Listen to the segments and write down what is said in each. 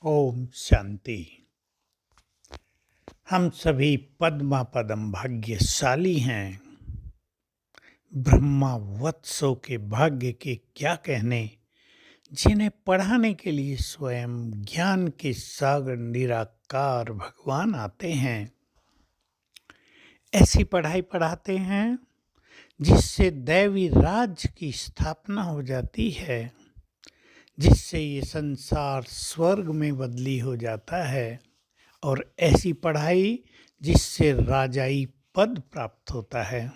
ओम शांति। हम सभी पद्मा पदम भाग्यशाली हैं। ब्रह्मा वत्सों के भाग्य के क्या कहने, जिन्हें पढ़ाने के लिए स्वयं ज्ञान के सागर निराकार भगवान आते हैं। ऐसी पढ़ाई पढ़ाते हैं जिससे दैवी राज्य की स्थापना हो जाती है, जिससे ये संसार स्वर्ग में बदली हो जाता है। और ऐसी पढ़ाई जिससे राजाई पद प्राप्त होता है।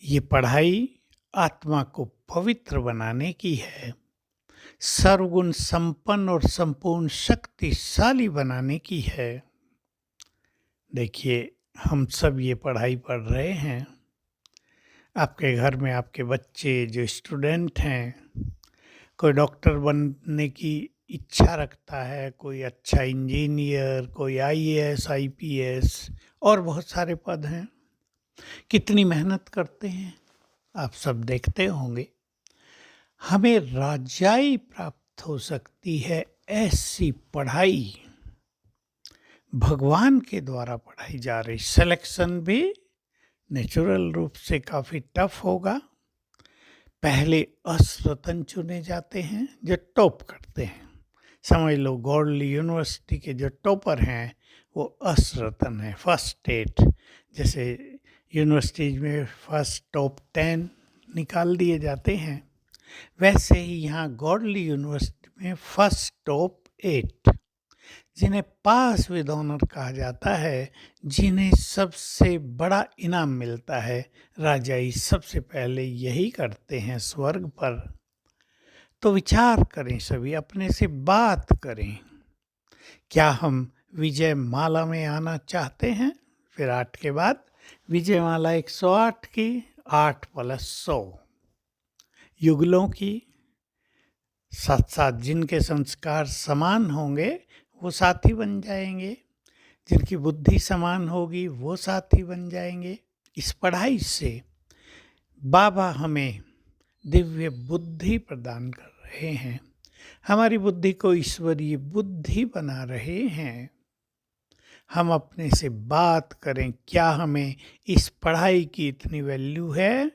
ये पढ़ाई आत्मा को पवित्र बनाने की है, सर्वगुण संपन्न और संपूर्ण शक्तिशाली बनाने की है। देखिए, हम सब ये पढ़ाई पढ़ रहे हैं। आपके घर में आपके बच्चे जो स्टूडेंट हैं, कोई डॉक्टर बनने की इच्छा रखता है, कोई अच्छा इंजीनियर, कोई आईएएस, आईपीएस और बहुत सारे पद हैं। कितनी मेहनत करते हैं आप सब देखते होंगे। हमें राजाई प्राप्त हो सकती है ऐसी पढ़ाई भगवान के द्वारा पढ़ाई जा रही। सिलेक्शन भी नेचुरल रूप से काफ़ी टफ होगा। पहले असरतन चुने जाते हैं जो टॉप करते हैं। समझ लो गॉडली यूनिवर्सिटी के जो टॉपर हैं वो असरतन है, फर्स्ट स्टेट। जैसे यूनिवर्सिटीज में फर्स्ट टॉप 10 निकाल दिए जाते हैं, वैसे ही यहाँ गॉडली यूनिवर्सिटी में फर्स्ट टॉप 8, जिन्हें पास विद ऑनर कहा जाता है, जिन्हें सबसे बड़ा इनाम मिलता है। राजाई सबसे पहले यही करते हैं स्वर्ग पर। तो विचार करें, सभी अपने से बात करें, क्या हम विजय माला में आना चाहते हैं? फिर 8 के बाद विजय माला 108 की, 8 + 100 युगलों की। साथ साथ जिनके संस्कार समान होंगे वो साथी बन जाएंगे, जिनकी बुद्धि समान होगी वो साथी बन जाएंगे। इस पढ़ाई से बाबा हमें दिव्य बुद्धि प्रदान कर रहे हैं, हमारी बुद्धि को ईश्वरीय बुद्धि बना रहे हैं। हम अपने से बात करें, क्या हमें इस पढ़ाई की इतनी वैल्यू है,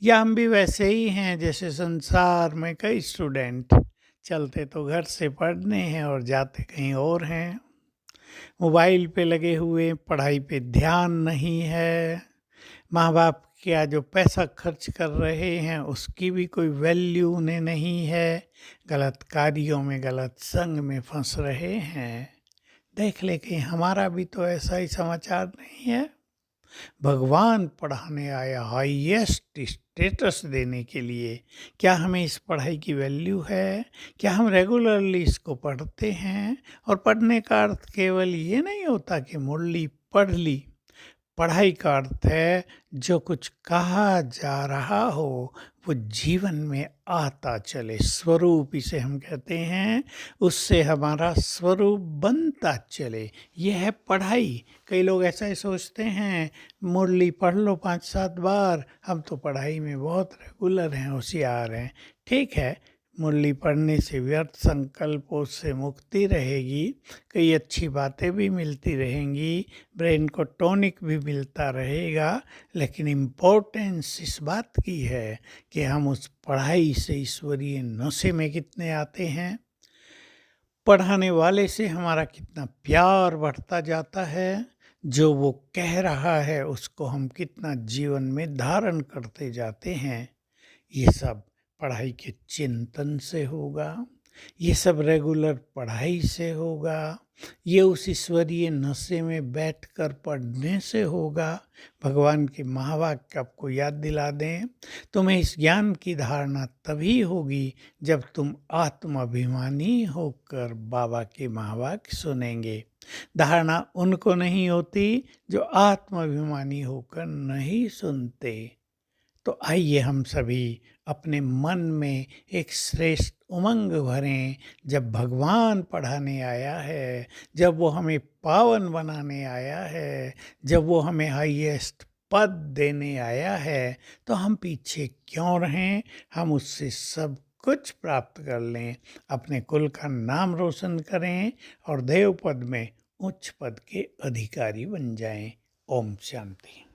या हम भी वैसे ही हैं जैसे संसार में कई स्टूडेंट चलते तो घर से पढ़ने हैं और जाते कहीं और हैं। मोबाइल पे लगे हुए, पढ़ाई पे ध्यान नहीं है। माँ बाप क्या जो पैसा खर्च कर रहे हैं उसकी भी कोई वैल्यू उन्हें नहीं है। गलत कार्यों में, गलत संग में फंस रहे हैं। देख ले कि हमारा भी तो ऐसा ही समाचार नहीं है। भगवान पढ़ाने आया हाईएस्ट स्टेटस देने के लिए। क्या हमें इस पढ़ाई की वैल्यू है? क्या हम रेगुलरली इसको पढ़ते हैं? और पढ़ने का अर्थ केवल ये नहीं होता कि मुरली पढ़ ली। पढ़ाई का अर्थ है जो कुछ कहा जा रहा हो वो जीवन में आता चले। स्वरूप इसे हम कहते हैं, उससे हमारा स्वरूप बनता चले। यह है पढ़ाई। कई लोग ऐसा ही सोचते हैं, मुरली पढ़ लो 5-7 बार, हम तो पढ़ाई में बहुत रेगुलर हैं, होशियार हैं। ठीक है, मुरली पढ़ने से व्यर्थ संकल्पों से मुक्ति रहेगी, कई अच्छी बातें भी मिलती रहेंगी, ब्रेन को टॉनिक भी मिलता रहेगा। लेकिन इम्पोर्टेंस इस बात की है कि हम उस पढ़ाई से ईश्वरीय नशे में कितने आते हैं। पढ़ाने वाले से हमारा कितना प्यार बढ़ता जाता है, जो वो कह रहा है उसको हम कितना जीवन में धारण करते जाते हैं। ये सब पढ़ाई के चिंतन से होगा, ये सब रेगुलर पढ़ाई से होगा, ये उस ईश्वरीय नशे में बैठकर पढ़ने से होगा। भगवान के महावाक्य आपको याद दिला दें, तुम्हें इस ज्ञान की धारणा तभी होगी जब तुम आत्माभिमानी होकर बाबा के महावाक्य सुनेंगे। धारणा उनको नहीं होती जो आत्माभिमानी होकर नहीं सुनते। तो आइए हम सभी अपने मन में एक श्रेष्ठ उमंग भरें। जब भगवान पढ़ाने आया है, जब वो हमें पावन बनाने आया है, जब वो हमें हाईएस्ट पद देने आया है, तो हम पीछे क्यों रहें? हम उससे सब कुछ प्राप्त कर लें, अपने कुल का नाम रोशन करें और देव पद में उच्च पद के अधिकारी बन जाएं। ओम शांति।